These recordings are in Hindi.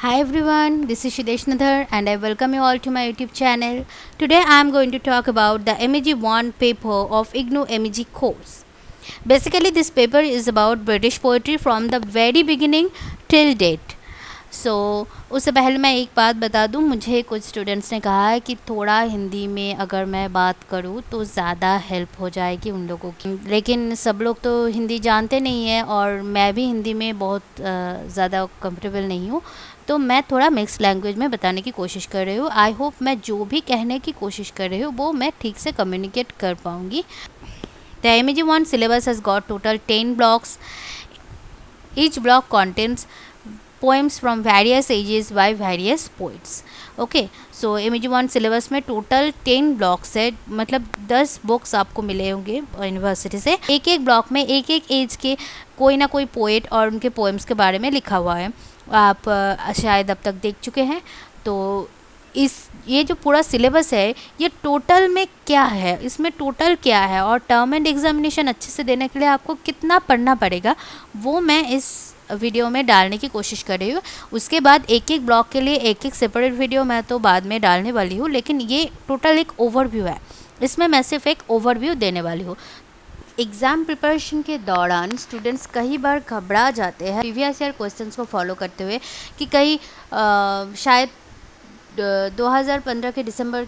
Hi everyone, this is Shidesh Nadhar and I welcome you all to my YouTube channel. Today I am going to talk about the MEG 1 paper of IGNOU MEG course. Basically this paper is about British poetry from the very beginning till date. उससे पहले मैं एक बात बता दूं, मुझे कुछ स्टूडेंट्स ने कहा है कि थोड़ा हिंदी में अगर मैं बात करूं तो ज़्यादा हेल्प हो जाएगी उन लोगों की, लेकिन सब लोग तो हिंदी जानते नहीं हैं और मैं भी हिंदी में बहुत ज़्यादा कंफर्टेबल नहीं हूं, तो मैं थोड़ा मिक्स लैंग्वेज में बताने की कोशिश कर रही हूँ। आई होप मैं जो भी कहने की कोशिश कर रही हूँ वो मैं ठीक से कम्युनिकेट कर पाऊँगी। The MEG 1 syllabus has got total 10 blocks. Each block contains poems from various ages by various poets. Okay, so MEG 1 syllabus में टोटल 10 ब्लॉक्स है, मतलब 10 बुक्स आपको मिले होंगे यूनिवर्सिटी से। एक एक ब्लॉक में एक एक एज के कोई ना कोई पोएट और उनके पोएम्स के बारे में लिखा हुआ है। आप शायद अब तक देख चुके हैं। तो ये जो पूरा सिलेबस है ये टोटल में क्या है, इसमें टोटल क्या है और टर्म एंड एग्जामिनेशन अच्छे से देने के लिए आपको कितना पढ़ना पड़ेगा वो मैं इस वीडियो में डालने की कोशिश कर रही हूँ। उसके बाद एक एक ब्लॉक के लिए एक एक सेपरेट वीडियो मैं तो बाद में डालने वाली हूँ, लेकिन ये टोटल एक ओवरव्यू है, इसमें मैं सिर्फ एक ओवरव्यू देने वाली हूँ। एग्ज़ाम प्रिपरेशन के दौरान स्टूडेंट्स कई बार घबरा जाते हैं प्रीवियस ईयर क्वेश्चंस को फॉलो करते हुए कि कहीं शायद 2015 के दिसंबर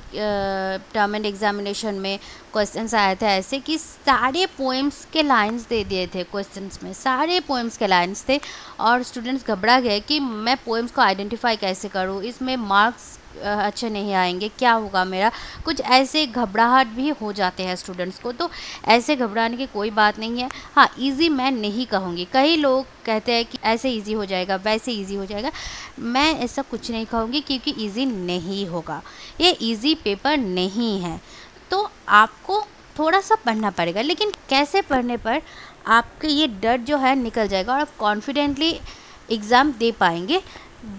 टर्म एंड एग्जामिनेशन में क्वेश्चंस आए थे ऐसे कि सारे पोएम्स के लाइंस दे दिए थे, क्वेश्चंस में सारे पोएम्स के लाइंस थे और स्टूडेंट्स घबरा गए कि मैं पोएम्स को आइडेंटिफाई कैसे करूं, इसमें मार्क्स अच्छे नहीं आएंगे, क्या होगा मेरा। कुछ ऐसे घबराहट भी हो जाते हैं स्टूडेंट्स को, तो ऐसे घबराने की कोई बात नहीं है। हाँ, इजी मैं नहीं कहूँगी, कई लोग कहते हैं कि ऐसे इजी हो जाएगा वैसे इजी हो जाएगा, मैं ऐसा कुछ नहीं कहूँगी क्योंकि इजी नहीं होगा, ये इजी पेपर नहीं है। तो आपको थोड़ा सा पढ़ना पड़ेगा, लेकिन कैसे पढ़ने पर आपके ये डर जो है निकल जाएगा और आप कॉन्फिडेंटली एग्ज़ाम दे पाएंगे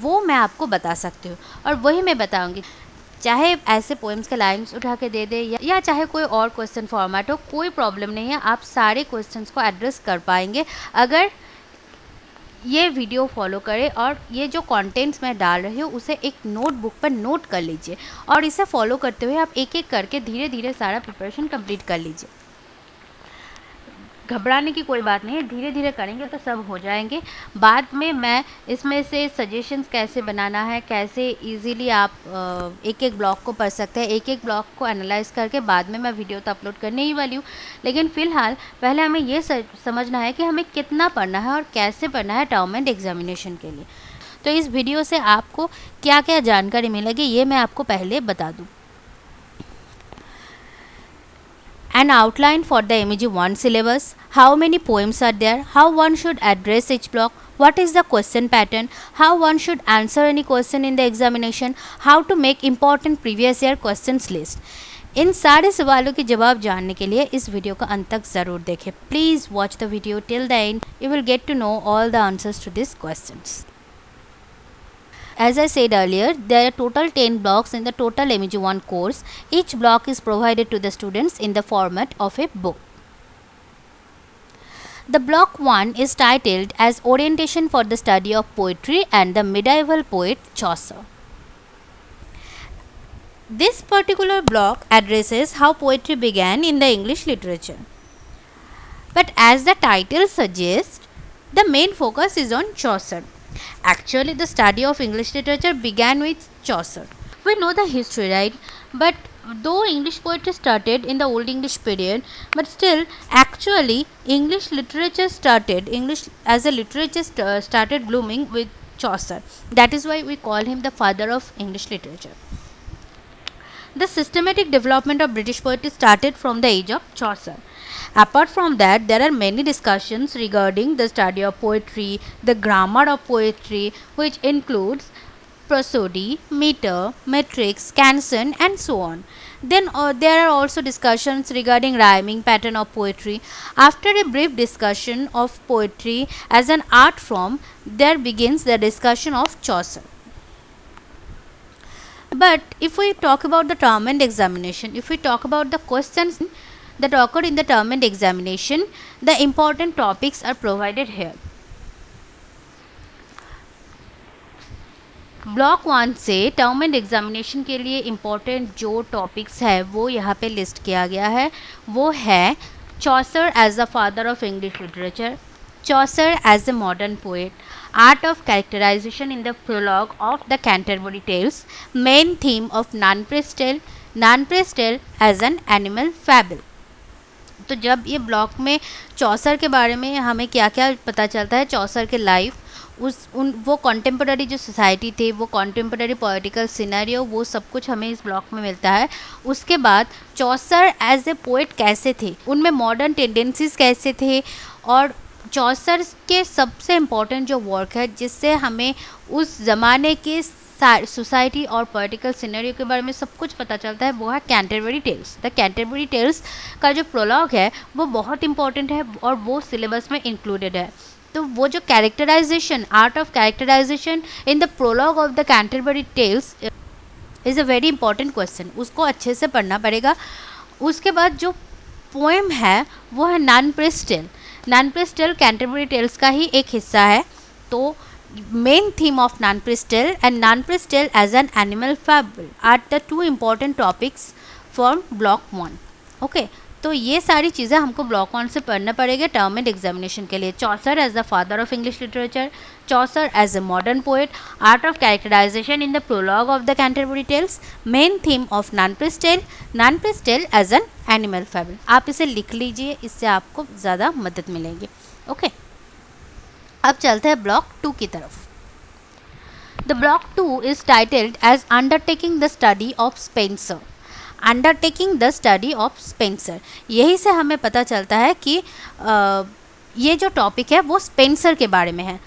वो मैं आपको बता सकती हूँ। और वही मैं बताऊँगी, चाहे ऐसे पोएम्स के लाइन्स उठा के दे दे या चाहे कोई और क्वेश्चन फॉर्मेट हो, कोई प्रॉब्लम नहीं है, आप सारे क्वेश्चंस को एड्रेस कर पाएंगे अगर ये वीडियो फॉलो करें और ये जो कंटेंट्स मैं डाल रही हूँ उसे एक नोटबुक पर नोट कर लीजिए और इसे फॉलो करते हुए आप एक एक करके धीरे धीरे सारा प्रिपरेशन कंप्लीट कर लीजिए। घबराने की कोई बात नहीं है, धीरे धीरे करेंगे तो सब हो जाएंगे। बाद में मैं इसमें से सजेशंस कैसे बनाना है, कैसे इजीली आप एक एक ब्लॉक को पढ़ सकते हैं, एक एक ब्लॉक को एनालाइज करके बाद में मैं वीडियो तो अपलोड करने ही वाली हूँ। लेकिन फ़िलहाल पहले हमें ये समझना है कि हमें कितना पढ़ना है और कैसे पढ़ना है टर्म एंड एग्जामिनेशन के लिए। तो इस वीडियो से आपको क्या क्या जानकारी मिलेगी ये मैं आपको पहले बता दूँ। An outline for the MEG 1 syllabus, how many poems are there, how one should address each block, what is the question pattern, how one should answer any question in the examination, how to make important previous year questions list. इन सारे सवालों के जवाब जानने के लिए इस वीडियो का अंत तक ज़रूर देखें। Please watch the video till the end, you will get to know all the answers to this questions. As I said earlier, there are total 10 blocks in the total MEG 1 course. Each block is provided to the students in the format of a book. The block 1 is titled as Orientation for the Study of Poetry and the Medieval Poet Chaucer. This particular block addresses how poetry began in the English literature. But as the title suggests, the main focus is on Chaucer. Actually, the study of English literature began with Chaucer. We know the history, right? But though English poetry started in the Old English period, but still, actually, English literature started, English as a literature started blooming with Chaucer. That is why we call him the father of English literature. The systematic development of British poetry started from the age of Chaucer. Apart from that, there are many discussions regarding the study of poetry, the grammar of poetry, which includes prosody, meter, metrics, canson, and so on. Then there are also discussions regarding rhyming pattern of poetry. After a brief discussion of poetry as an art form, there begins the discussion of Chaucer. But if we talk about the term and examination, if we talk about the questions that occurred in the term and examination, the important topics are provided here. Block 1 से टर्म एंड एग्जामिनेशन के लिए इम्पोर्टेंट जो टॉपिक्स है वो यहाँ पे लिस्ट किया गया है। वो है Chaucer as the father of English literature, Chaucer as a modern poet, art of characterization in the prologue of the Canterbury Tales, main theme of Nanpress Tale, Nanpress Tale as an animal fable। तो जब ये ब्लॉक में चौसर के बारे में हमें क्या क्या पता चलता है, चौसर के लाइफ, वो कॉन्टेम्पररी जो सोसाइटी थे, वो कॉन्टेम्पररी पॉलिटिकल सिनेरियो, वो सब कुछ हमें इस ब्लॉक में मिलता है। उसके बाद चौसर एज ए पोएट कैसे थे, उनमें मॉडर्न टेंडेंसीज कैसे थे, और चौसर के सबसे इम्पॉर्टेंट जो वर्क है जिससे हमें उस ज़माने के सोसाइटी और पॉलिटिकल सिनेरियो के बारे में सब कुछ पता चलता है, वो है Canterbury Tales. The Canterbury Tales का जो प्रोलॉग है वो बहुत इंपॉर्टेंट है और वो सिलेबस में इंक्लूडेड है। तो वो जो characterization, art of characterisation in the prologue of the Canterbury Tales is a very important question, उसको अच्छे से पढ़ना पड़ेगा। उसके बाद जो पोएम है वो है नॉनप्रेस tale. Nun's priest's tell Canterbury Tales का ही एक हिस्सा है। तो main theme of Nanpress Tale and Nanpress Tale as an animal fable are the two important topics for block 1। Okay, तो ये सारी चीज़ें हमको ब्लॉक 1 से पढ़ना पड़ेगा टर्म एंड एग्जामिनेशन के लिए। Chaucer as the father of English literature, Chaucer as a modern poet, art of characterisation in the prologue of the Canterbury Tales, main theme of nun's priest's tale, nun's priest's tale as an animal fable. आप इसे लिख लीजिए, इससे आपको ज़्यादा मदद मिलेगी। ओके, अब चलते हैं ब्लॉक 2 की तरफ। The block 2 is titled as undertaking the study of Spenser. Undertaking the study of Spenser, यही से हमें पता चलता है कि ये जो टॉपिक है वो स्पेंसर के बारे में है।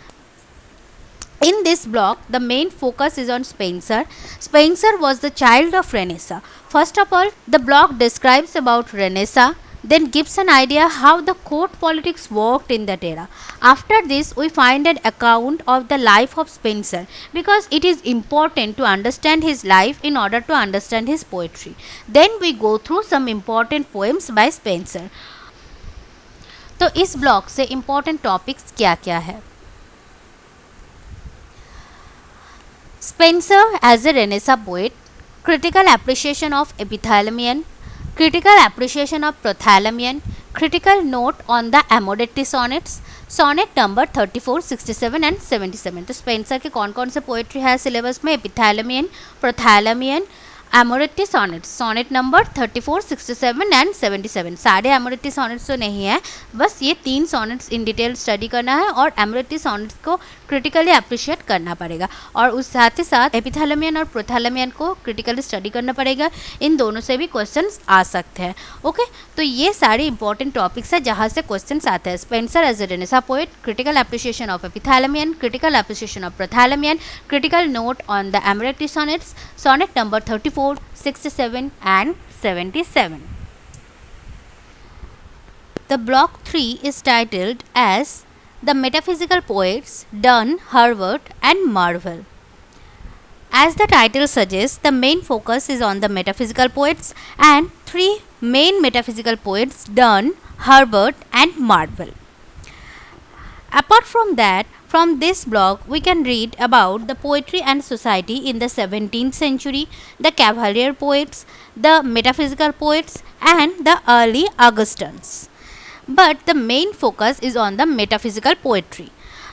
In this block, the main focus is on Spenser. Spenser was the child of Renaissance. First of all, the block describes about Renaissance, then gives an idea how the court politics worked in that era. After this, we find an account of the life of Spenser because it is important to understand his life in order to understand his poetry. Then we go through some important poems by Spenser. तो इस ब्लॉक से important topics क्या क्या है? Spenser as a Renaissance poet, critical appreciation of epithalamion, critical appreciation of prothalamion, critical note on the Amoretti sonnets, sonnet number 34, 67 and 77। तो स्पेंसर के कौन कौन से पोएट्री है सिलेबस में? एपिथैलेमियन, प्रोथैलेमियन, एमोरेट्टी सॉनेट, सॉनेट नंबर 34, 67 एंड 77। सारे एमोरेट्टी सॉनेट्स तो नहीं है, बस ये 3 सॉनेट्स इन डिटेल स्टडी करना है और एमोरेट्टी सॉनेट्स को क्रिटिकली अप्रिशिएट करना पड़ेगा, और उस साथ ही साथ एपिथैलेमियन और प्रोथैलेमियन को क्रिटिकली स्टडी करना पड़ेगा। इन दोनों से भी क्वेश्चंस आ सकते हैं। ओके, तो ये सारे इंपॉर्टेंट टॉपिक्स है जहाँ से क्वेश्चंस आते हैं। Spenser as a Renaissance poet, critical appreciation of Epithalamion, critical appreciation of Prothalamion, critical note on the Amoretti sonnets, sonnet number 34, 67 and 77। The block 3 is titled as The Metaphysical Poets, Donne, Herbert and Marvell. As the title suggests, the main focus is on the metaphysical poets and 3 main metaphysical poets, Donne, Herbert and Marvell. Apart from that, from this block we can read about the poetry and society in the 17th century, the Cavalier poets, the metaphysical poets and the early Augustans. But the main focus is on the metaphysical poetry.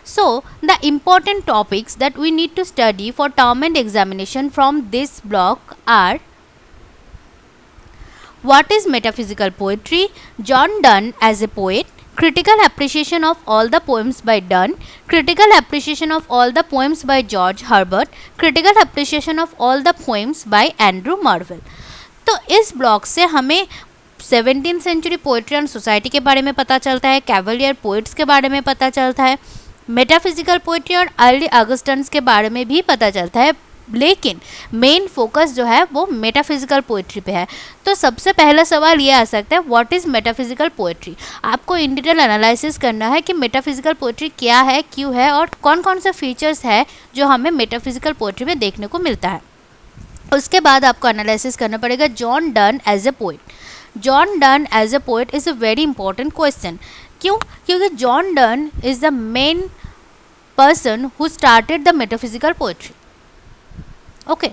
So, the important topics that we need to study for term and examination from this block are: what is metaphysical poetry? John Donne as a poet, critical appreciation of all the poems by Donne, critical appreciation of all the poems by George Herbert, critical appreciation of all the poems by Andrew Marvell। तो इस ब्लॉक से हमें 17th century poetry and society के बारे में पता चलता है, कैवलियर पोइट्स के बारे में पता चलता है, मेटाफिजिकल पोएट्री और अर्ली ऑगस्टन्स के बारे में भी पता चलता है, लेकिन मेन फोकस जो है वो मेटाफिजिकल पोएट्री पे है। तो सबसे पहला सवाल ये आ सकता है, व्हाट इज़ मेटाफिजिकल पोएट्री? आपको इन डिटेल एनालिसिस करना है कि मेटाफिजिकल पोएट्री क्या है, क्यों है और कौन कौन से फीचर्स है जो हमें मेटाफिजिकल पोएट्री में देखने को मिलता है। उसके बाद आपको एनालिसिस करना पड़ेगा John Donne as a poet. John Donne as a poet is a very important question. क्यों? क्योंकि John Donne is the main person who started the metaphysical poetry. Okay,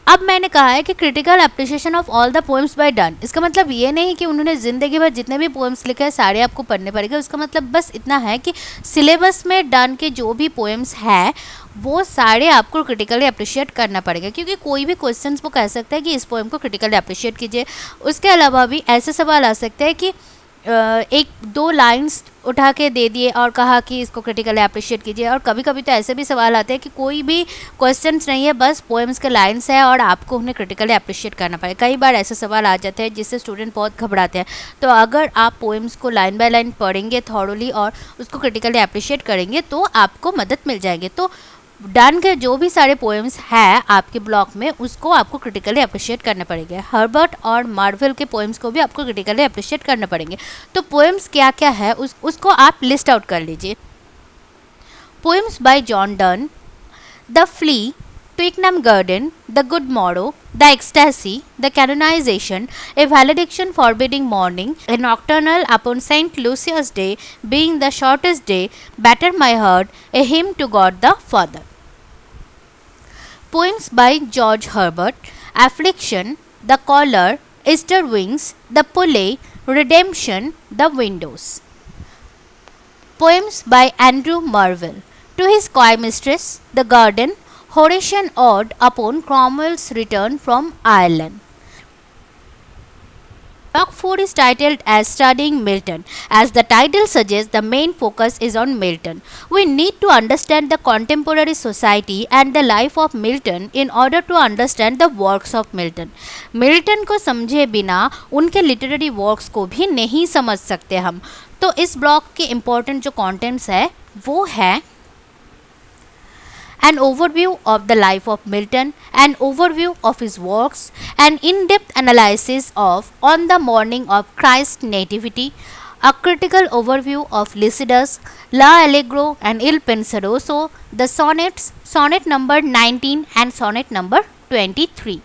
अब मैंने कहा है कि critical appreciation of all the poems by Donne, इसका मतलब ये नहीं कि उन्होंने ज़िंदगी भर जितने भी पोएम्स लिखे हैं सारे आपको पढ़ने पड़ेंगे। उसका मतलब बस इतना है कि सिलेबस में डन के जो भी पोएम्स हैं वो सारे आपको क्रिटिकली अप्रिशिएट करना पड़ेगा, क्योंकि कोई भी क्वेश्चंस वो कह सकता है कि इस पोएम को क्रिटिकली अप्रिशिएट कीजिए। उसके अलावा भी ऐसे सवाल आ सकते हैं कि एक दो लाइंस उठा के दे दिए और कहा कि इसको क्रिटिकली अप्रिशिएट कीजिए। और कभी कभी तो ऐसे भी सवाल आते हैं कि कोई भी क्वेश्चंस नहीं है, बस पोएम्स के लाइंस है और आपको उन्हें क्रिटिकली अप्रिशिएट करना पड़ेगा। कई बार ऐसे सवाल आ जाते हैं जिससे स्टूडेंट बहुत घबराते हैं। तो अगर आप पोएम्स को लाइन बाय लाइन पढ़ेंगे थॉरोली और उसको क्रिटिकली अप्रिशिएट करेंगे तो आपको मदद मिल जाएगी। तो डन के जो भी सारे पोएम्स हैं आपके ब्लॉक में उसको आपको क्रिटिकली अप्रिशिएट करने पड़ेंगे। हर्बर्ट और मार्वेल के पोएम्स को भी आपको क्रिटिकली अप्रिशिएट करने पड़ेंगे। तो पोएम्स क्या क्या है उसको आप लिस्ट आउट कर लीजिए। Poems bye John Donne: the flea, Twickenham Garden, The Good Morrow, The Ecstasy, The Canonization, A Valediction Forbidding Morning, A Nocturnal upon St. Lucia's Day, Being the Shortest Day, Batter My Heart, A Hymn to God the Father. Poems by George Herbert: Affliction, The Caller, Easter Wings, The Pulley, Redemption, The Windows. Poems by Andrew Marvell: To His Coy Mistress, The Garden, Horatian Ode upon Cromwell's return from Ireland. Block 4 is titled as Studying Milton. As the title suggests, the main focus is on Milton. We need to understand the contemporary society and the life of Milton in order to understand the works of Milton. Milton को समझे बिना उनके लिटरेरी वर्क्स को भी नहीं समझ सकते हम। तो इस ब्लॉक के इम्पोर्टेंट जो कॉन्टेंट्स है वो है an overview of the life of Milton, an overview of his works, an in-depth analysis of On the Morning of Christ's Nativity, a critical overview of Lycidas, La Allegro and Il Penseroso, the sonnets, sonnet number 19 and sonnet number 23.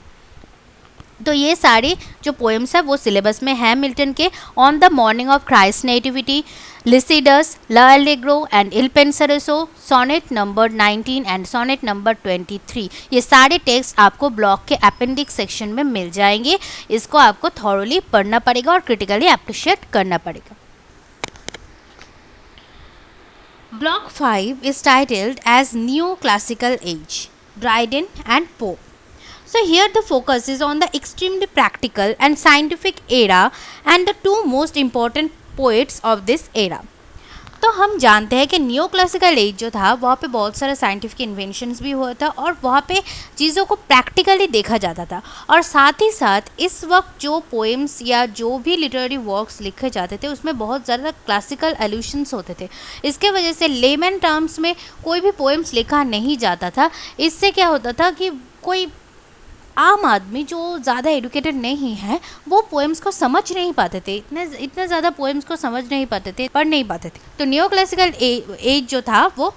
तो ये सारे जो पोएम्स है वो सिलेबस में है मिल्टन के। On the morning of Christ nativity, Lycidas, L'Allegro and Il Penseroso, sonnet number 19 and sonnet number 23, ये सारे टेक्स्ट आपको ब्लॉक के अपेंडिक्स सेक्शन में मिल जाएंगे। इसको आपको थॉरोली पढ़ना पड़ेगा और क्रिटिकली अप्रिशिएट करना पड़ेगा। Block 5 is titled as neo classical age, Dryden and Pope. So here the focus is on the extremely practical and scientific era and the two most important poets of this era. तो हम जानते हैं कि न्यू क्लासिकल एज जो था वहाँ पे बहुत सारे साइंटिफिक इन्वेंशंस भी हुआ था और वहाँ पे चीज़ों को प्रैक्टिकली देखा जाता था। और साथ ही साथ इस वक्त जो पोएम्स या जो भी लिटरेरी वर्क्स लिखे जाते थे उसमें बहुत ज़्यादा क्लासिकल एल्यूशंस होते थे। इसके वजह से लेमन टर्म्स में कोई भी पोएम्स लिखा नहीं जाता था। इससे क्या होता था कि कोई आम आदमी जो ज़्यादा एडुकेटेड नहीं है वो पोएम्स को समझ नहीं पाते थे, इतने ज़्यादा पोएम्स को समझ नहीं पाते थे, पढ़ नहीं पाते थे। तो न्यू क्लासिकल एज जो था वो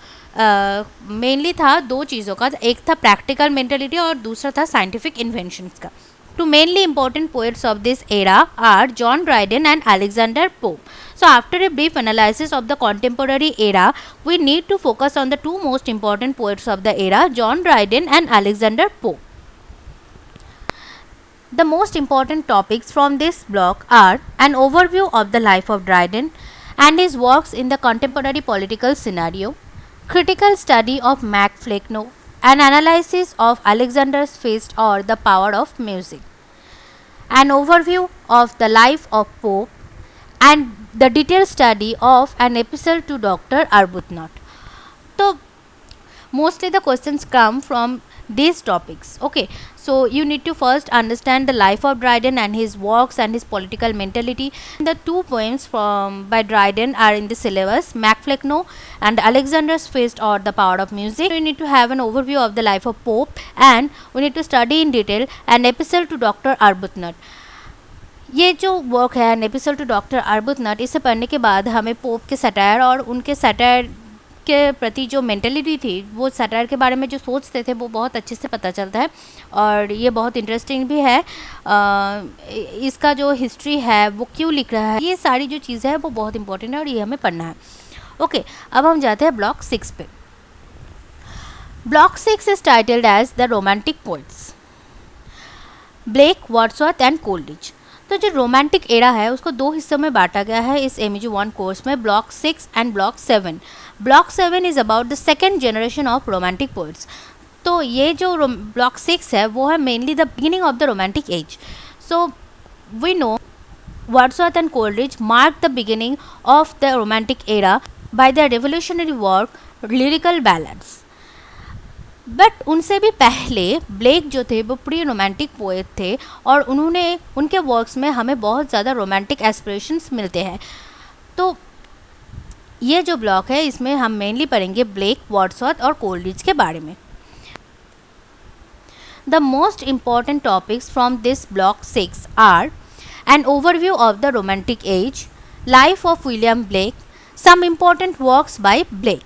मेनली था दो चीज़ों का, एक था प्रैक्टिकल मेंटेलिटी और दूसरा था साइंटिफिक इन्वेंशंस का। Two mainly important poets of this era are John Dryden and Alexander Pope. So after a brief analysis of the contemporary era, we need to focus on the two most important poets of the era, John Dryden and Alexander Pope. The most important topics from this block are an overview of the life of Dryden and his works in the contemporary political scenario, critical study of Mac Flecknoe, an analysis of Alexander's Feast or the Power of Music, an overview of the life of Pope, and the detailed study of an epistle to Dr. Arbuthnot. So mostly the questions come from these topics. Okay, so you need to first understand the life of Dryden and his works and his political mentality. The two poems by Dryden are in the syllabus, Mac Flecknoe and Alexander's Feast or the Power of Music. We need to have an overview of the life of Pope and we need to study in detail an epistle to Dr. Arbuthnot. ये जो वर्क है एन एपिसोड टू डॉक्टर आर्बुथनट, इसे पढ़ने के बाद हमें पोप के सटायर और उनके सटायर के प्रति जो मेंटेलिटी थी, वो सटायर के बारे में जो सोचते थे वो बहुत अच्छे से पता चलता है और ये बहुत इंटरेस्टिंग भी है। इसका जो हिस्ट्री है वो क्यों लिख रहा है, ये सारी जो चीज़ें हैं वो बहुत इंपॉर्टेंट है और ये हमें पढ़ना है। ओके, अब हम जाते हैं ब्लॉक 6 पे। Block 6 is titled as The Romantic Poets, Blake, Wordsworth and Coleridge. तो जो रोमांटिक एरा है उसको दो हिस्सों में बांटा गया है इस MEG1 कोर्स में, ब्लॉक 6 एंड ब्लॉक 7। ब्लॉक 7 is about the second generation of romantic poets. तो ये जो ब्लॉक 6 है वो है mainly the beginning of the romantic age. So we know Wordsworth and Coleridge mark the beginning of the romantic era by the revolutionary work Lyrical Ballads. But उनसे भी पहले ब्लेक जो थे वो प्री रोमांटिक पोएट थे और उनके वर्क्स में हमें बहुत ज़्यादा रोमांटिक एस्पिरेशंस मिलते हैं। तो ये जो ब्लॉक है इसमें हम मेनली पढ़ेंगे ब्लेक, वर्ड्सवर्थ और कोलरिज के बारे में। The most important topics from this block 6 are an overview of the romantic age, life of William Blake, some important works by Blake.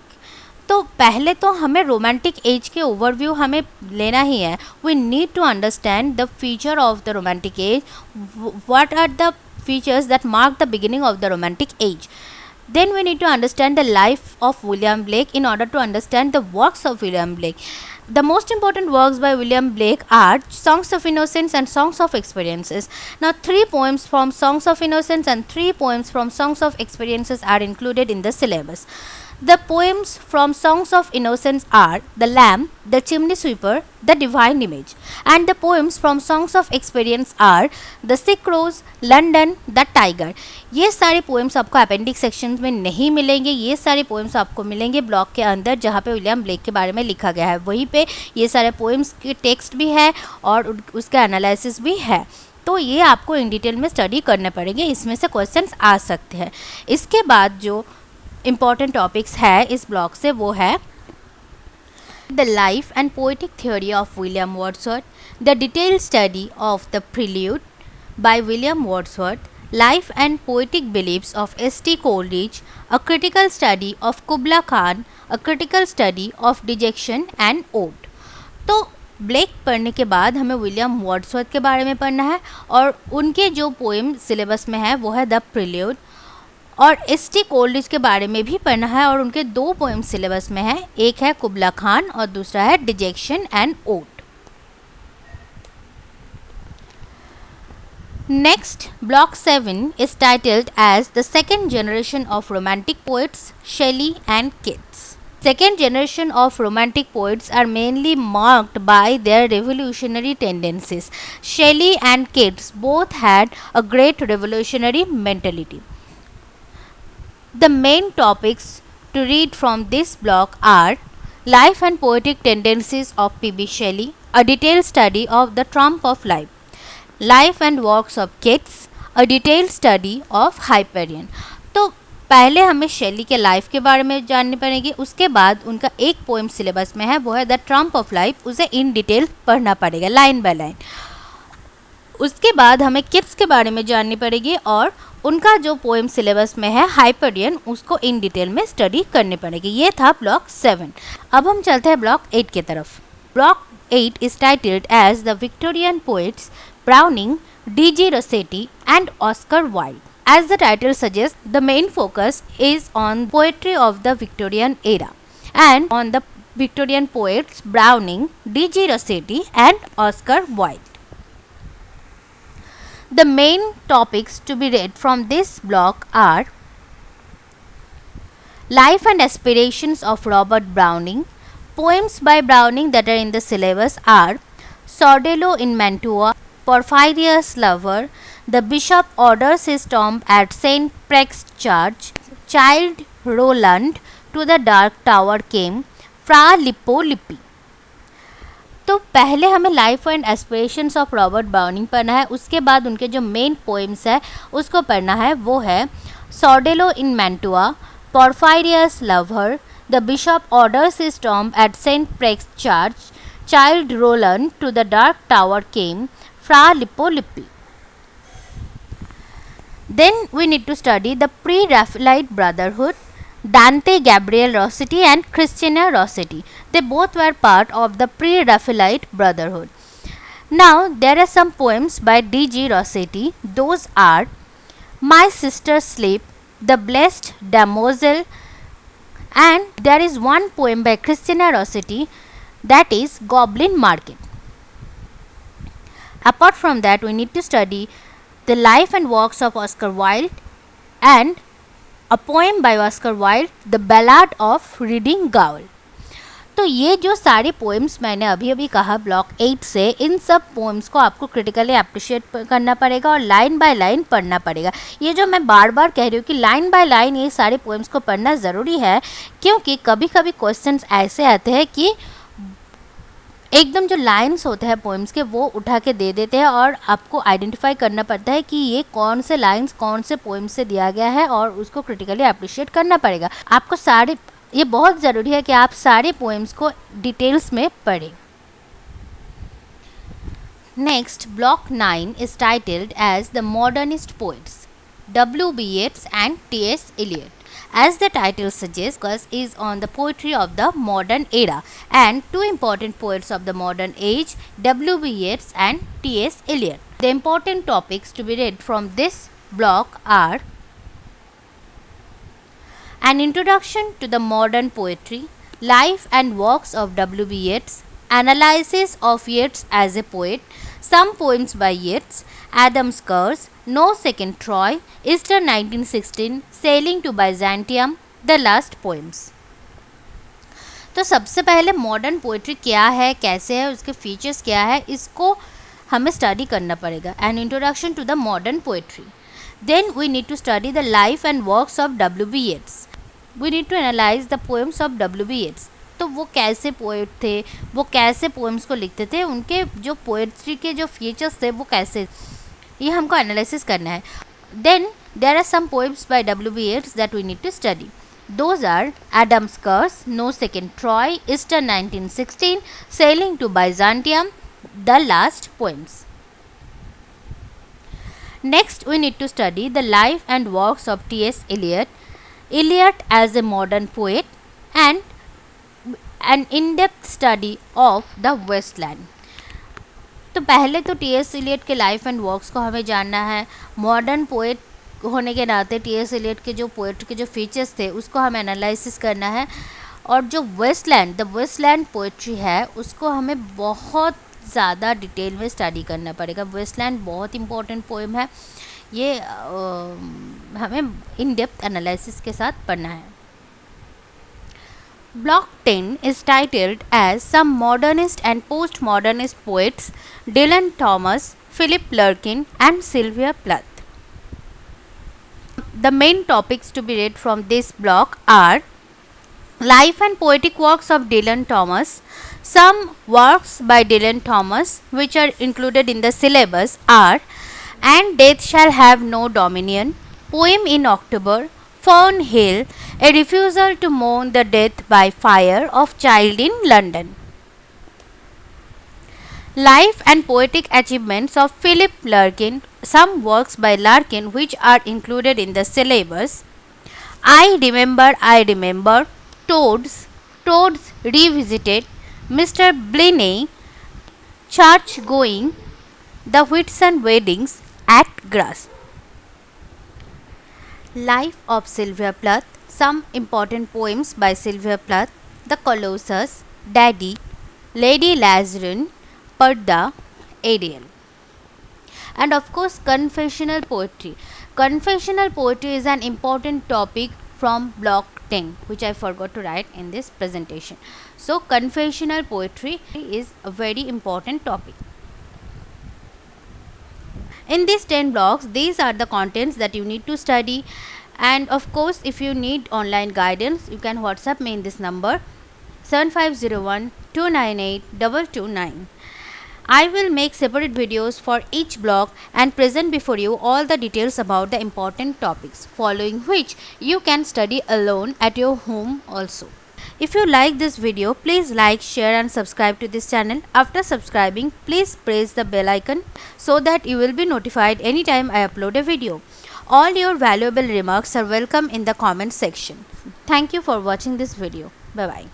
तो पहले तो हमें रोमांटिक एज के ओवरव्यू हमें लेना ही है। We need to understand the feature of the romantic age, what are the features that mark the beginning of the romantic age. Then we need to understand the life of William Blake in order to understand the works of William Blake. The most important works by William Blake are Songs of Innocence and Songs of Experiences. Now 3 poems from Songs of Innocence and 3 poems from Songs of Experiences are included in the syllabus. The poems from Songs of Innocence are The Lamb, The Chimney Sweeper, The Divine Image. And the poems from Songs of Experience are The Sick Rose, London, The Tiger. ये सारे पोएम्स आपको अपेंडिक्स सेक्शन में नहीं मिलेंगे, ये सारे पोएम्स आपको मिलेंगे ब्लॉक के अंदर जहाँ पे विलियम ब्लेक के बारे में लिखा गया है। वहीं पे ये सारे पोएम्स के टेक्स्ट भी है और उसका एनालिसिस भी है। तो ये आपको इन डिटेल में स्टडी करने पड़ेंगे, इसमें से क्वेश्चंस आ सकते हैं। इसके बाद जो इम्पॉर्टेंट टॉपिक्स है इस ब्लॉक से वो है the life and poetic theory of William Wordsworth, the detailed study of the Prelude by William Wordsworth, life and poetic believes of S.T. Coleridge, a critical study of Kubla Khan, a critical study of Dejection and Ode. तो ब्लेक पढ़ने के बाद हमें विलियम वर्ड्सवर्थ के बारे में पढ़ना है और उनके जो पोएम सिलेबस में है वो है द प्रील्यूड, और S.T. कोलरिज के बारे में भी पढ़ना है और उनके 2 पोएम सिलेबस में है, एक है कुबला खान और दूसरा है Dejection and Ode. Next block 7 is titled as the second generation of romantic poets, Shelley and Keats. Second generation of romantic poets are mainly marked by their revolutionary tendencies. Shelley and Keats both had a great revolutionary mentality. The main topics to read from this block are Life and Poetic Tendencies of P.B. Shelley, a detailed study of the trump of life. Life and Works of Keats, a detailed study of Hyperion. तो पहले हमें शेली के लाइफ के बारे में जाननी पड़ेगी, उसके बाद उनका एक पोएम सिलेबस में है वो है द ट्रम्प ऑफ लाइफ, उसे इन डिटेल पढ़ना पड़ेगा लाइन बाय लाइन। उसके बाद हमें किट्स के बारे में जाननी पड़ेगी और उनका जो पोएम सिलेबस में है हाइपरियन, उसको इन डिटेल में स्टडी करनी पड़ेगी। ये था ब्लॉक 7। अब हम चलते हैं ब्लॉक 8 की तरफ। Block 8 is titled as the Victorian poets Browning, D.G. Rossetti and Oscar Wilde. As the title suggests, the main focus is on poetry of the Victorian era and on the Victorian poets Browning, D.G. Rossetti and Oscar Wilde. The main topics to be read from this block are Life and Aspirations of Robert Browning. Poems by Browning that are in the syllabus are Sordello in Mantua, Porphyria's Lover, The Bishop Orders His Tomb at St. Prax's Church, Childe Roland, To the Dark Tower Came, Fra Lippo Lippi. तो पहले हमें life and aspirations of Robert browning पढ़ना है, उसके बाद उनके जो मेन पोएम्स है उसको पढ़ना है, वो है Sordello in Mantua, Porphyria's lover, the bishop orders his tomb at Saint Praxed's church, Childe Roland, to the dark tower came, Fra Lippo Lippi. Then we need to study the pre-Raphaelite Brotherhood, Dante Gabriel Rossetti and Christina Rossetti. They both were part of the pre-Raphaelite Brotherhood. Now there are some poems by D.G. Rossetti. Those are My Sister's Sleep, The Blessed Damozel, and there is one poem by Christina Rossetti, that is Goblin Market. Apart from that, we need to study the life and works of Oscar Wilde and a poem by Oscar Wilde, The Ballad of Reading Gaol. तो ये जो सारे पोएम्स मैंने अभी अभी कहा ब्लॉक 8 से, इन सब पोएम्स को आपको क्रिटिकली अप्रिशिएट करना पड़ेगा और लाइन बाय लाइन पढ़ना पड़ेगा. ये जो मैं बार बार कह रही हूँ कि लाइन बाय लाइन ये सारे पोएम्स को पढ़ना ज़रूरी है, क्योंकि कभी कभी क्वेश्चंस ऐसे आते हैं कि एकदम जो लाइन्स होते हैं पोएम्स के वो उठा के दे देते हैं और आपको आइडेंटिफाई करना पड़ता है कि ये कौन से लाइन्स कौन से पोएम से दिया गया है और उसको क्रिटिकली अप्रिशिएट करना पड़ेगा. आपको सारे, ये बहुत ज़रूरी है कि आप सारे पोएम्स को डिटेल्स में पढ़ें. Next, block 9 is titled as the modernist poets, W.B. Yeats and T.S. Eliot. As the title suggests, focus is on the poetry of the modern era and two important poets of the modern age, W.B. Yeats and T.S. Eliot. The important topics to be read from this block are an introduction to the modern poetry, life and works of W.B. Yeats, analysis of Yeats as a poet, some poems by Yeats, Adam's Curse, No Second Troy, Easter 1916, Sailing to Byzantium, The Last Poems. तो सबसे पहले मॉडर्न पोइट्री क्या है, कैसे है, उसके फीचर्स क्या है, इसको हमें स्टडी करना पड़ेगा. An introduction to the modern poetry. Then we need to study the life and works of W.B. Yeats. We need to analyse the poems of W.B. Yeats. तो वो कैसे पोएट थे, वो कैसे पोएम्स को लिखते थे, उनके जो पोएट्री के जो फीचर्स थे वो कैसे, ये हमको एनालिसिस करना है. Then there are some poems by W.B. Yeats that we need to study. Those are Adam's Curse, No Second Troy, Easter 1916, Sailing to Byzantium, The Last Poems. Next, we need to study the life and works of T.S. Eliot. Eliot as a modern poet and an in-depth study of the Westland. तो पहले तो T.S. Eliot के लाइफ एंड वर्क्स को हमें जानना है. मॉडर्न पोएट होने के नाते T.S. Eliot के जो पोएट्री के जो फीचर्स थे उसको हमें एनालिसिस करना है. और जो वेस्टलैंड, द वेस्टलैंड पोएट्री है उसको हमें बहुत ज़्यादा डिटेल में स्टडी करना पड़ेगा. वेस्टलैंड बहुत इंपॉर्टेंट पोएम है, ये हमें इन डेप्थ एनालिसिस के साथ पढ़ना है. Block 10 is titled as Some Modernist and Postmodernist Poets, Dylan Thomas, Philip Larkin and Sylvia Plath. The main topics to be read from this block are life and poetic works of Dylan Thomas. Some works by Dylan Thomas which are included in the syllabus are And Death Shall Have No Dominion, Poem in October, Fern Hill, A Refusal to Mourn the Death by Fire of Child in London. Life and poetic achievements of Philip Larkin. Some works by Larkin which are included in the syllabus: I Remember, Toads Revisited, Mr. Bliney, Church Going, The Whitsun Weddings, At Grass. Life of Sylvia Plath. Some important poems by Sylvia Plath: The Colossus, Daddy, Lady Lazarin, Parda, Ariel. And of course, confessional poetry. Confessional poetry is an important topic from block 10 which I forgot to write in this presentation. So confessional poetry is a very important topic. In these 10 blocks, these are the contents that you need to study. And of course, if you need online guidance, you can WhatsApp me in this number 7501 298 229. I will make separate videos for each block and present before you all the details about the important topics, following which you can study alone at your home also. If you like this video, please like, share and subscribe to this channel. After subscribing, please press the bell icon so that you will be notified anytime I upload a video. All your valuable remarks are welcome in the comment section. Thank you for watching this video. Bye bye.